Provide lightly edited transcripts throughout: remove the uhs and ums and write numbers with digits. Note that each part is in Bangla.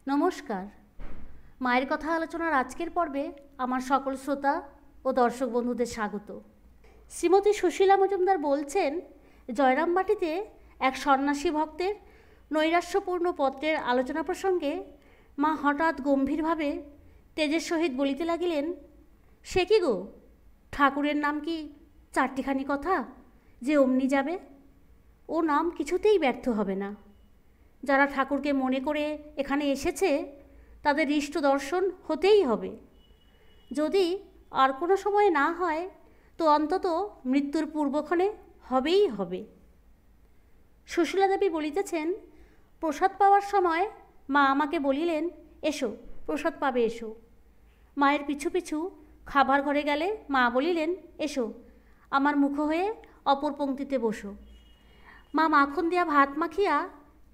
নমস্কার। মায়ের কথা আলোচনার আজকের পর্বে আমার সকল শ্রোতা ও দর্শক বন্ধুদের স্বাগত। শ্রীমতী সুশীলা মজুমদার বলছেন, জয়রামবাটিতে এক সন্ন্যাসী ভক্তের নৈরাশ্যপূর্ণ পত্রের আলোচনা প্রসঙ্গে মা হঠাৎ গম্ভীরভাবে তেজের সহিত বলিতে লাগিলেন, সে কি গো, ঠাকুরের নাম কি চারটিখানি কথা যে অমনি যাবে? ও নাম কিছুতেই ব্যর্থ হবে না। যারা ঠাকুরকে মনে করে এখানে এসেছে তাদের ইষ্ট দর্শন হতেই হবে। যদি আর কোনো সময় না হয় তো অন্তত মৃত্যুর পূর্বক্ষণে হবেই হবে। সুশীলা দেবী বলিতেছেন, প্রসাদ পাওয়ার সময় মা আমাকে বলিলেন, এসো প্রসাদ পাবে এসো। মায়ের পিছু পিছু খাবার ঘরে গেলে মা বলিলেন, এসো আমার মুখ হয়ে অপর পংক্তিতে বসো। মা মাখন দিয়া ভাত মাখিয়া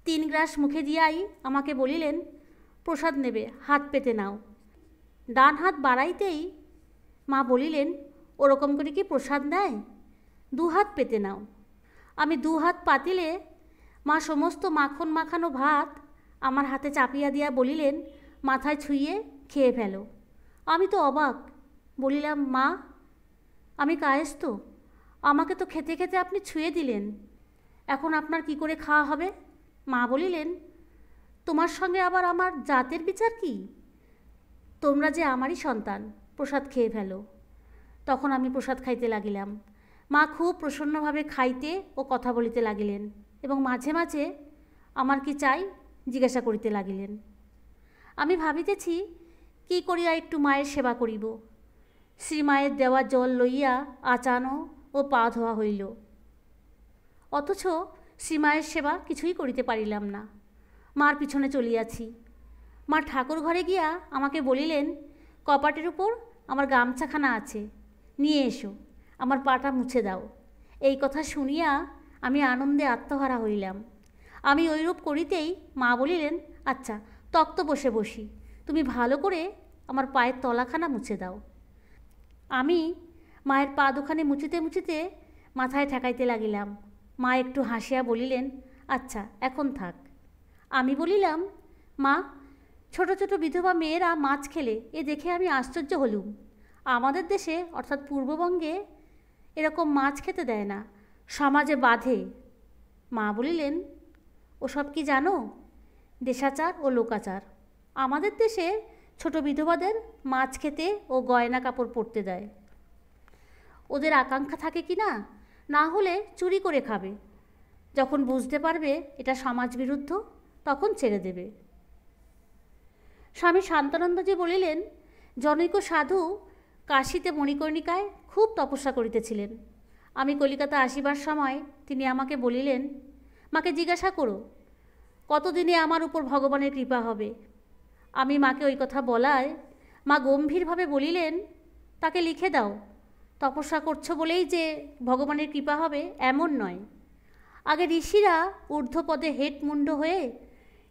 3 গ্রাস মুখে দিয়াই আমাকে বলিলেন, প্রসাদ নেবে, হাত পেতে নাও। ডান হাত বাড়াইতেই মা বলিলেন, ওরকম করে কি প্রসাদ নেয়? 2 হাত পেতে নাও। আমি 2 হাত পাতিলে মা সমস্ত মাখন মাখানো ভাত আমার হাতে চাপিয়া দিয়া বলিলেন, মাথায় ছুঁয়ে খেয়ে ফেলো। আমি তো অবাক, বলিলাম, মা আমি কায়েস্ত, আমাকে তো খেতে খেতে আপনি ছুঁয়ে দিলেন, এখন আপনার কি করে খাওয়া হবে? মা বলিলেন, তোমার সঙ্গে আবার আমার জাতের বিচার কি? তোমরা যে আমারই সন্তান, প্রসাদ খেয়ে ফেলো। তখন আমি প্রসাদ খাইতে লাগিলাম। মা খুব প্রসন্নভাবে খাইতে ও কথা বলিতে লাগিলেন এবং মাঝে মাঝে আমার কি চাই জিজ্ঞাসা করিতে লাগিলেন। আমি ভাবিতেছি কি করিয়া একটু মায়ের সেবা করিব। শ্রীমায়ের দেওয়া জল লইয়া আচানো ও পা ধোয়া হইল, অথচ শ্রীমায়ের সেবা কিছুই করিতে পারিলাম না। মার পিছনে চলিয়াছি। মা ঠাকুর ঘরে গিয়া আমাকে বলিলেন, কপাটের উপর আমার গামছাখানা আছে, নিয়ে এসো, আমার পাটা মুছে দাও। এই কথা শুনিয়া আমি আনন্দে আত্মহারা হইলাম। আমি ওইরূপ করিতেই মা বলিলেন, আচ্ছা তক্ত বসে বসি, তুমি ভালো করে আমার পায়ের তলাখানা মুছে দাও। আমি মায়ের পা দুখানে মুছিতে মুছিতে মাথায় ঠেকাইতে লাগিলাম। মা একটু হাসিয়া বলিলেন, আচ্ছা এখন থাক। আমি বলিলাম, মা ছোট ছোট বিধবা মেয়েরা মাছ খেলে এ দেখে আমি আশ্চর্য হলুম। আমাদের দেশে অর্থাৎ পূর্ববঙ্গে এরকম মাছ খেতে দেয় না, সমাজে বাধে। মা বলিলেন, ওসব কি জানো? দেশাচার ও লোকাচার। আমাদের দেশে ছোট বিধবাদের মাছ খেতে ও গয়না কাপড় পরতে দেয়। ওদের আকাঙ্ক্ষা থাকে কি না, না হলে চুরি করে খাবে। যখন বুঝতে পারবে এটা সমাজ বিরুদ্ধ তখন ছেড়ে দেবে। স্বামী শান্তানন্দজি বলিলেন, জনৈক সাধু কাশীতে মণিকর্ণিকায় খুব তপস্যা করিতেছিলেন। আমি কলিকাতা আসিবার সময় তিনি আমাকে বলিলেন, মাকে জিজ্ঞাসা করো কতদিনে আমার উপর ভগবানের কৃপা হবে। আমি মাকে ওই কথা বলায় মা গম্ভীরভাবে বলিলেন, তাকে লিখে দাও, তপস্যা করছো বলেই যে ভগবানের কৃপা হবে এমন নয়। আগে ঋষিরা ঊর্ধ্বপদে হেটমুণ্ড হয়ে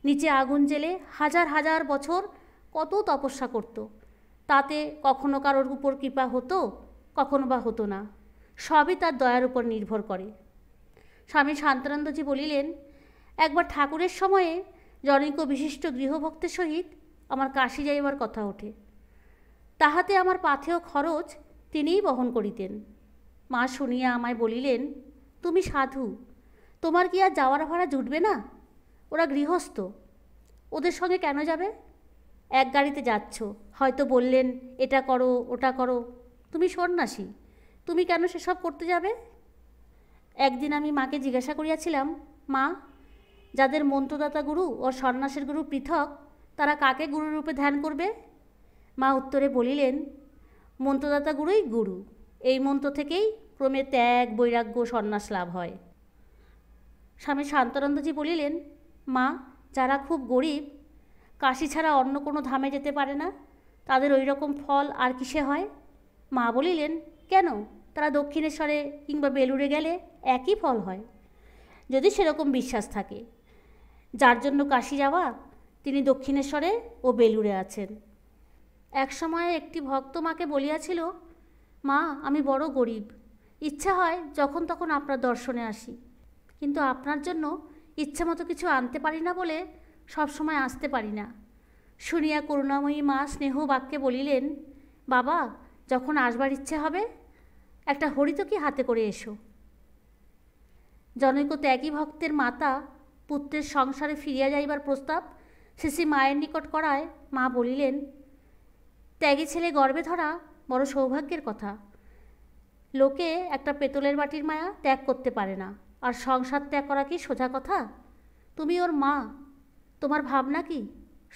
নিচে আগুন জ্বেলে হাজার হাজার বছর কত তপস্যা করত, তাতে কখনো কারোর উপর কৃপা হতো, কখনো বা হতো না। সবই তার দয়ার উপর নির্ভর করে। স্বামী শান্তানন্দজি বলিলেন, একবার ঠাকুরের সময়ে জনৈক বিশিষ্ট গৃহভক্তের সহিত আমার কাশী যাইবার কথা ওঠে। তাহাতে আমার পাথেয় খরচ তিনিই বহন করিতেন। মা শুনিয়া আমায় বলিলেন, তুমি সাধু, তোমার কি আর যাওয়ার ভাড়া জুটবে না? ওরা গৃহস্থ, ওদের সঙ্গে কেন যাবে? এক গাড়িতে যাচ্ছ, হয়তো বললেন এটা করো ওটা করো, তুমি সন্ন্যাসী, তুমি কেন সেসব করতে যাবে? একদিন আমি মাকে জিজ্ঞাসা করিয়াছিলাম, মা যাদের মন্ত্রদাতা গুরু ও সন্ন্যাসের গুরু পৃথক, তারা কাকে গুরুরূপে ধ্যান করবে? মা উত্তরে বলিলেন, মন্ত্রদাতা গুরুই গুরু, এই মন্ত্র থেকেই ক্রমে ত্যাগ বৈরাগ্য সন্ন্যাস লাভ হয়। স্বামী শান্তানন্দজি বলিলেন, মা যারা খুব গরিব, কাশী ছাড়া অন্য কোনো ধামে যেতে পারে না, তাদের ওই রকম ফল আর কিসে হয়? মা বলিলেন, কেন, তারা দক্ষিণেশ্বরে কিংবা বেলুড়ে গেলে একই ফল হয়, যদি সেরকম বিশ্বাস থাকে। যার জন্য কাশী যাওয়া তিনি দক্ষিণেশ্বরে ও বেলুড়ে আছেন। এক সময় একটি ভক্ত মাকে বলিয়াছিল, মা আমি বড় গরিব, ইচ্ছা হয় যখন তখন আপনার দর্শনে আসি, কিন্তু আপনার জন্য ইচ্ছা মতো কিছু আনতে পারি না বলে সব সময় আসতে পারি না। শুনিয়া করুণাময়ী মা স্নেহ বাক্যে বলিলেন, বাবা, যখন আসবার ইচ্ছে হবে একটা হরিতকি হাতে করে এসো। জনৈক ত্যাগী ভক্তের মাতা পুত্রের সংসারে ফিরিয়া যাইবার প্রস্তাব শ্রী মায়ের নিকট করায় মা বলিলেন, ত্যাগী ছেলে গর্ভে ধরা বড় সৌভাগ্যের কথা। লোকে একটা পেতলের বাটির মায়া ত্যাগ করতে পারে না, আর সংসার ত্যাগ করা কি সোজা কথা? তুমি ওর মা, তোমার ভাবনা কি?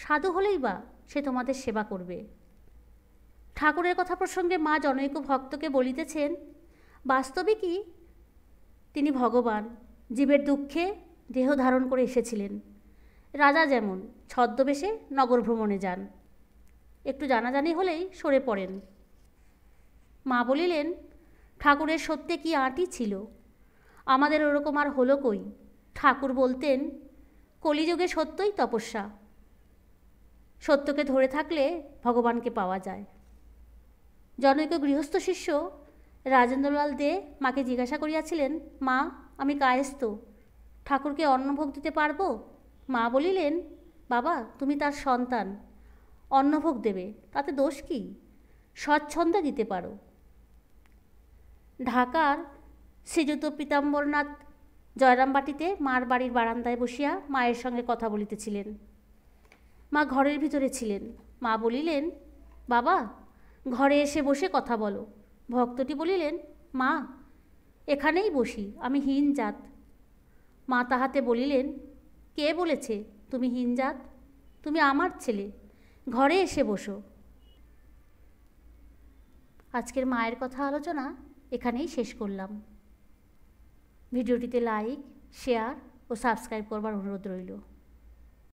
সাধু হলেই বা সে তোমাদের সেবা করবে। ঠাকুরের কথা প্রসঙ্গে মা জনৈক ভক্তকে বলিতেছেন, বাস্তবে কি তিনি ভগবান, জীবের দুঃখে দেহ ধারণ করে এসেছিলেন। রাজা যেমন ছদ্মবেশে নগর ভ্রমণে যান, একটু জানাজানি হলেই সরে পড়েন। মা বলিলেন, ঠাকুরের সত্যে কি আঁটি ছিল, আমাদের ওরকম আর হলো কই। ঠাকুর বলতেন, কলিযুগে সত্যই তপস্যা, সত্যকে ধরে থাকলে ভগবানকে পাওয়া যায়। জনৈক গৃহস্থ শিষ্য রাজেন্দ্রলাল দে মাকে জিজ্ঞাসা করিয়াছিলেন, মা, আমি কায়স্থ, ঠাকুরকে অন্নভোগ দিতে পারবো? মা বলিলেন, বাবা, তুমি তার সন্তান, অন্নভোগ দেবে, তাতে দোষ কি? স্বচ্ছন্দে দিতে পারো। ঢাকার শ্রীযুত পীতাম্বরনাথ জয়রামবাটিতে মার বাড়ির বারান্দায় বসিয়া মায়ের সঙ্গে কথা বলিতেছিলেন। মা ঘরের ভিতরে ছিলেন। মা বলিলেন, বাবা, ঘরে এসে বসে কথা বলো। ভক্তটি বলিলেন, মা, এখানেই বসি, আমি হীন জাত। মা তাহাতে বলিলেন, কে বলেছে তুমি হীন জাত? তুমি আমার ছেলে, ঘরে এসে বসো। আজকের মায়ের কথা আলোচনা এখানেই শেষ করলাম। ভিডিওটিতে লাইক, শেয়ার ও সাবস্ক্রাইব করবার অনুরোধ রইল।